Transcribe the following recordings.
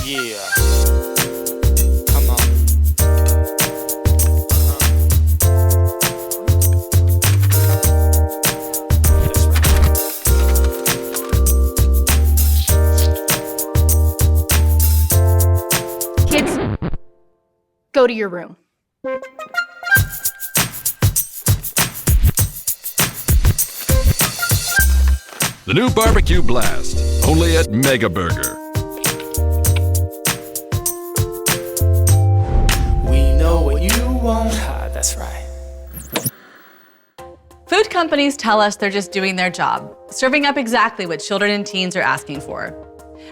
Yeah. Come on. Kids, go to your room. The new barbecue blast, only at Mega Burger. We know what you want. That's right. Food companies tell us they're just doing their job, serving up exactly what children and teens are asking for.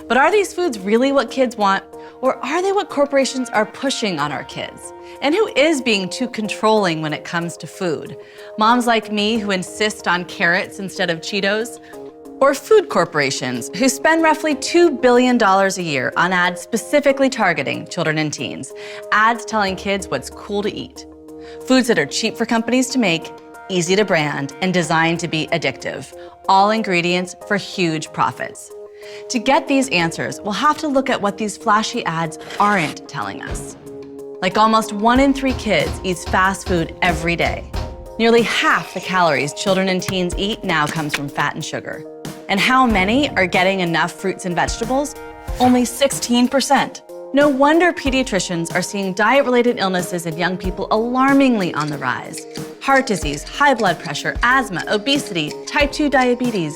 But are these foods really what kids want, or are they what corporations are pushing on our kids? And who is being too controlling when it comes to food? Moms like me who insist on carrots instead of Cheetos? Or food corporations who spend roughly $2 billion a year on ads specifically targeting children and teens, ads telling kids what's cool to eat. Foods that are cheap for companies to make, easy to brand, and designed to be addictive. All ingredients for huge profits. To get these answers, we'll have to look at what these flashy ads aren't telling us. Like almost 1 in 3 kids eats fast food every day. Nearly half the calories children and teens eat now comes from fat and sugar. And how many are getting enough fruits and vegetables? Only 16%. No wonder pediatricians are seeing diet-related illnesses in young people alarmingly on the rise. Heart disease, high blood pressure, asthma, obesity, type 2 diabetes,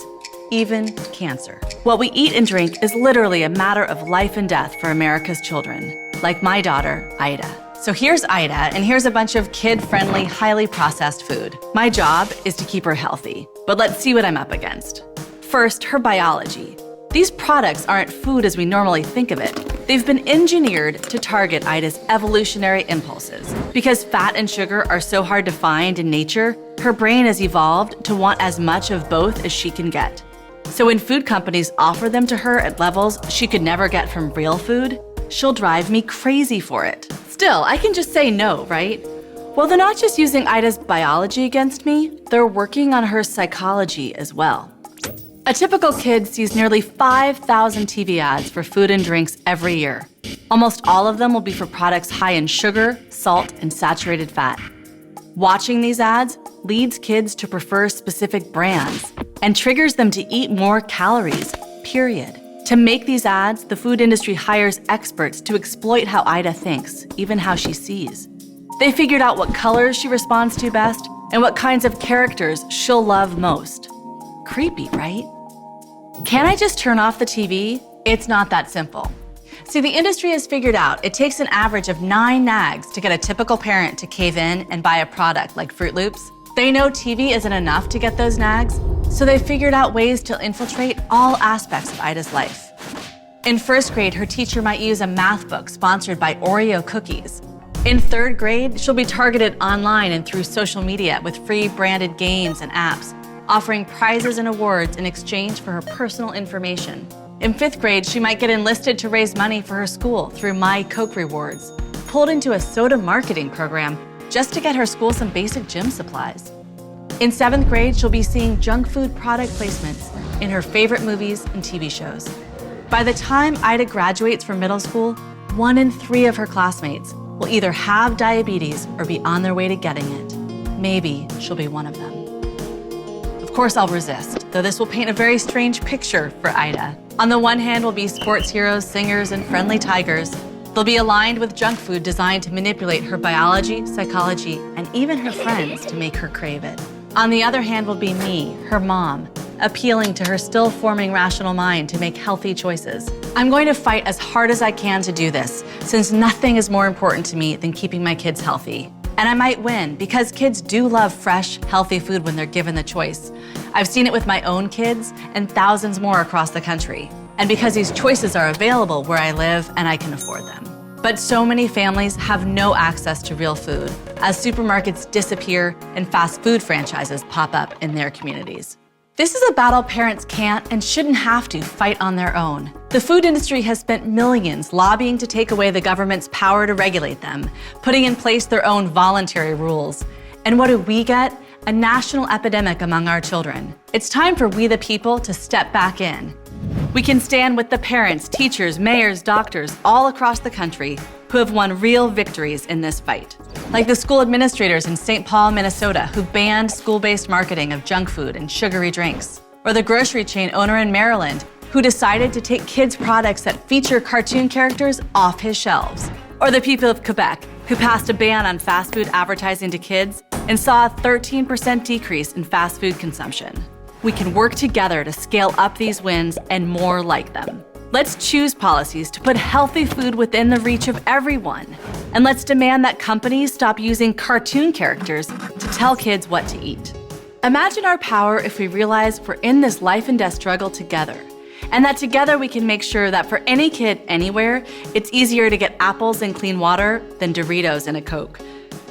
even cancer. What we eat and drink is literally a matter of life and death for America's children, like my daughter, Ida. So here's Ida, and here's a bunch of kid-friendly, highly processed food. My job is to keep her healthy, but let's see what I'm up against. First, her biology. These products aren't food as we normally think of it. They've been engineered to target Ida's evolutionary impulses. Because fat and sugar are so hard to find in nature, her brain has evolved to want as much of both as she can get. So when food companies offer them to her at levels she could never get from real food, she'll drive me crazy for it. Still, I can just say no, right? Well, they're not just using Ida's biology against me, they're working on her psychology as well. A typical kid sees nearly 5,000 TV ads for food and drinks every year. Almost all of them will be for products high in sugar, salt, and saturated fat. Watching these ads leads kids to prefer specific brands and triggers them to eat more calories, period. To make these ads, the food industry hires experts to exploit how Ida thinks, even how she sees. They figured out what colors she responds to best and what kinds of characters she'll love most. Creepy, right? Can I just turn off the TV? It's not that simple. See, the industry has figured out it takes an average of 9 nags to get a typical parent to cave in and buy a product like Fruit Loops. They know TV isn't enough to get those nags, so they figured out ways to infiltrate all aspects of Ida's life. In 1st grade, her teacher might use a math book sponsored by Oreo cookies. In 3rd grade, she'll be targeted online and through social media with free branded games and apps, offering prizes and awards in exchange for her personal information. In 5th grade, she might get enlisted to raise money for her school through My Coke Rewards, pulled into a soda marketing program just to get her school some basic gym supplies. In 7th grade, she'll be seeing junk food product placements in her favorite movies and TV shows. By the time Ida graduates from middle school, 1 in 3 of her classmates will either have diabetes or be on their way to getting it. Maybe she'll be one of them. Of course, I'll resist, though this will paint a very strange picture for Ida. On the one hand will be sports heroes, singers, and friendly tigers. They'll be aligned with junk food designed to manipulate her biology, psychology, and even her friends to make her crave it. On the other hand will be me, her mom, appealing to her still forming rational mind to make healthy choices. I'm going to fight as hard as I can to do this, since nothing is more important to me than keeping my kids healthy. And I might win, because kids do love fresh, healthy food when they're given the choice. I've seen it with my own kids and thousands more across the country. And because these choices are available where I live and I can afford them. But so many families have no access to real food, as supermarkets disappear and fast food franchises pop up in their communities. This is a battle parents can't and shouldn't have to fight on their own. The food industry has spent millions lobbying to take away the government's power to regulate them, putting in place their own voluntary rules. And what do we get? A national epidemic among our children. It's time for we the people to step back in. We can stand with the parents, teachers, mayors, doctors all across the country who have won real victories in this fight. Like the school administrators in St. Paul, Minnesota, who banned school-based marketing of junk food and sugary drinks. Or the grocery chain owner in Maryland, who decided to take kids' products that feature cartoon characters off his shelves. Or the people of Quebec, who passed a ban on fast food advertising to kids and saw a 13% decrease in fast food consumption. We can work together to scale up these wins and more like them. Let's choose policies to put healthy food within the reach of everyone. And let's demand that companies stop using cartoon characters to tell kids what to eat. Imagine our power if we realize we're in this life and death struggle together, and that together we can make sure that for any kid anywhere, it's easier to get apples and clean water than Doritos and a Coke.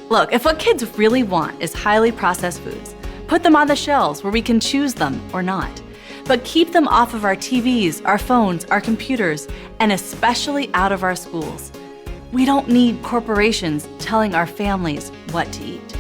Look, if what kids really want is highly processed foods, put them on the shelves where we can choose them or not. But keep them off of our TVs, our phones, our computers, and especially out of our schools. We don't need corporations telling our families what to eat.